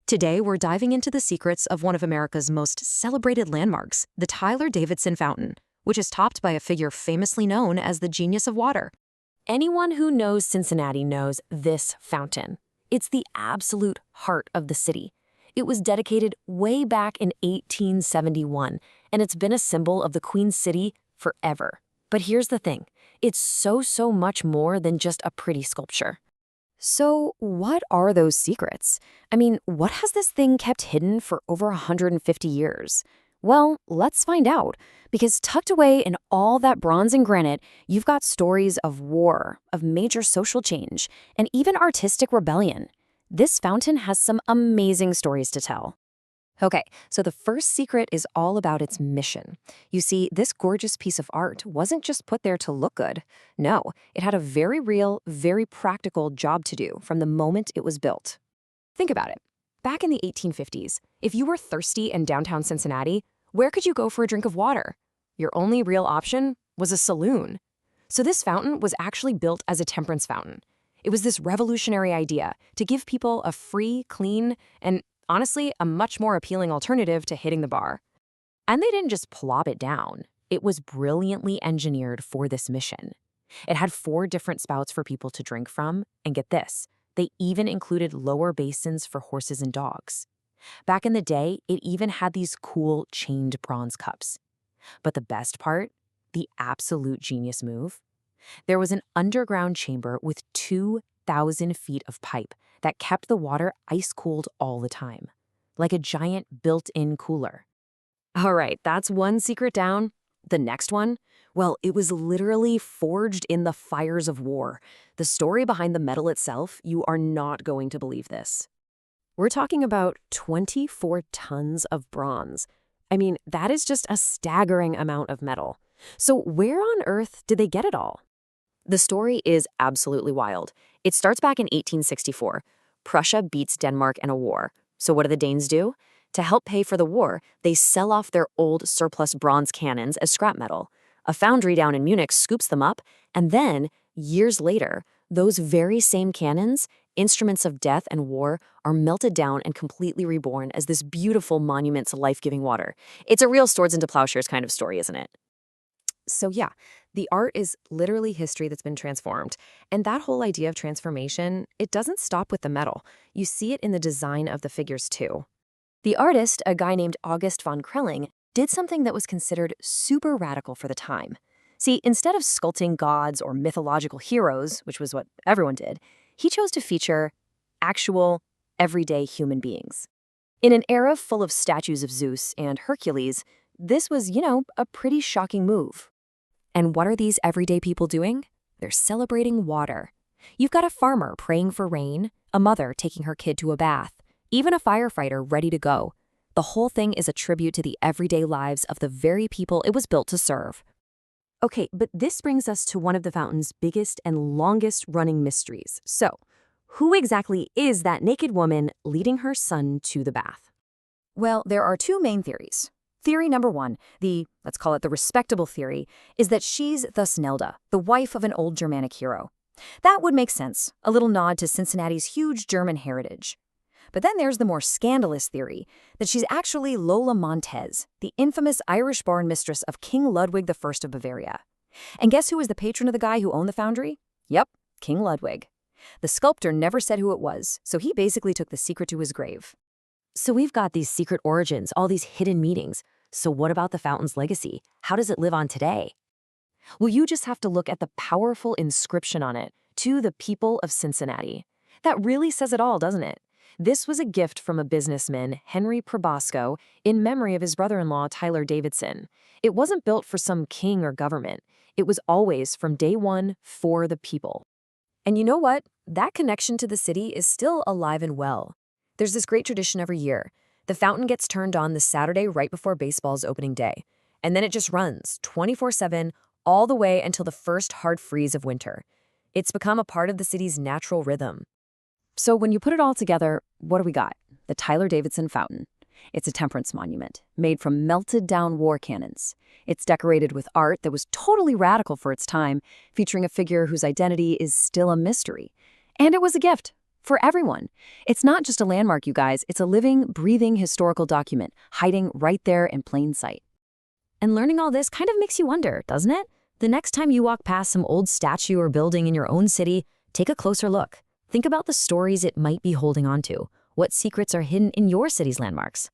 Today, we're diving into the secrets of one of America's most celebrated landmarks, the Tyler-Davidson Fountain, which is topped by a figure famously known as the genius of water. Anyone who knows Cincinnati knows this fountain. It's the absolute heart of the city. It was dedicated way back in 1871, and it's been a symbol of the Queen City forever. But here's the thing. It's so much more than just a pretty sculpture. So what are those secrets? I mean, what has this thing kept hidden for over 150 years? Well, let's find out, because tucked away in all that bronze and granite, you've got stories of war, of major social change, and even artistic rebellion. This fountain has some amazing stories to tell. Okay, so the first secret is all about its mission. You see, this gorgeous piece of art wasn't just put there to look good. No, it had a very real, very practical job to do from the moment it was built. Think about it. Back in the 1850s, if you were thirsty in downtown Cincinnati, where could you go for a drink of water? Your only real option was a saloon. So this fountain was actually built as a temperance fountain. It was this revolutionary idea to give people a free, clean, and honestly, a much more appealing alternative to hitting the bar. And they didn't just plop it down. It was brilliantly engineered for this mission. It had 4 different spouts for people to drink from, and get this, they even included lower basins for horses and dogs. Back in the day, it even had these cool chained bronze cups. But the best part, the absolute genius move, there was an underground chamber with 2,000 feet of pipe that kept the water ice-cooled all the time, like a giant built-in cooler. All right, that's one secret down. The next one? Well, it was literally forged in the fires of war. The story behind the metal itself, you are not going to believe this. We're talking about 24 tons of bronze. I mean, that is just a staggering amount of metal. So where on earth did they get it all? The story is absolutely wild. It starts back in 1864. Prussia beats Denmark in a war. So what do the Danes do? To help pay for the war, they sell off their old surplus bronze cannons as scrap metal. A foundry down in Munich scoops them up, and then, years later, those very same cannons, instruments of death and war, are melted down and completely reborn as this beautiful monument to life-giving water. It's a real swords into plowshares kind of story, isn't it? So yeah, the art is literally history that's been transformed. And that whole idea of transformation, it doesn't stop with the metal. You see it in the design of the figures too. The artist, a guy named August von Krelling, did something that was considered super radical for the time. See, instead of sculpting gods or mythological heroes, which was what everyone did, he chose to feature actual, everyday human beings. In an era full of statues of Zeus and Hercules, this was, a pretty shocking move. And what are these everyday people doing? They're celebrating water. You've got a farmer praying for rain, a mother taking her kid to a bath, even a firefighter ready to go. The whole thing is a tribute to the everyday lives of the very people it was built to serve. Okay, but this brings us to one of the fountain's biggest and longest running mysteries. So, who exactly is that naked woman leading her son to the bath? Well, there are 2 main theories. Theory number 1, let's call it the respectable theory, is that she's Thusnelda, the wife of an old Germanic hero. That would make sense, a little nod to Cincinnati's huge German heritage. But then there's the more scandalous theory, that she's actually Lola Montez, the infamous Irish-born mistress of King Ludwig I of Bavaria. And guess who was the patron of the guy who owned the foundry? Yep, King Ludwig. The sculptor never said who it was, so he basically took the secret to his grave. So we've got these secret origins, all these hidden meanings. So what about the fountain's legacy? How does it live on today? Well, you just have to look at the powerful inscription on it, "To the people of Cincinnati." That really says it all, doesn't it? This was a gift from a businessman, Henry Probosco, in memory of his brother-in-law, Tyler Davidson. It wasn't built for some king or government. It was always, from day one, for the people. And you know what? That connection to the city is still alive and well. There's this great tradition every year. The fountain gets turned on the Saturday right before baseball's opening day. And then it just runs 24/7 all the way until the first hard freeze of winter. It's become a part of the city's natural rhythm. So when you put it all together, what do we got? The Tyler-Davidson Fountain. It's a temperance monument made from melted down war cannons. It's decorated with art that was totally radical for its time, featuring a figure whose identity is still a mystery. And it was a gift For everyone. It's not just a landmark, you guys. It's a living, breathing historical document, hiding right there in plain sight. And learning all this kind of makes you wonder, doesn't it? The next time you walk past some old statue or building in your own city, take a closer look. Think about the stories it might be holding on to. What secrets are hidden in your city's landmarks?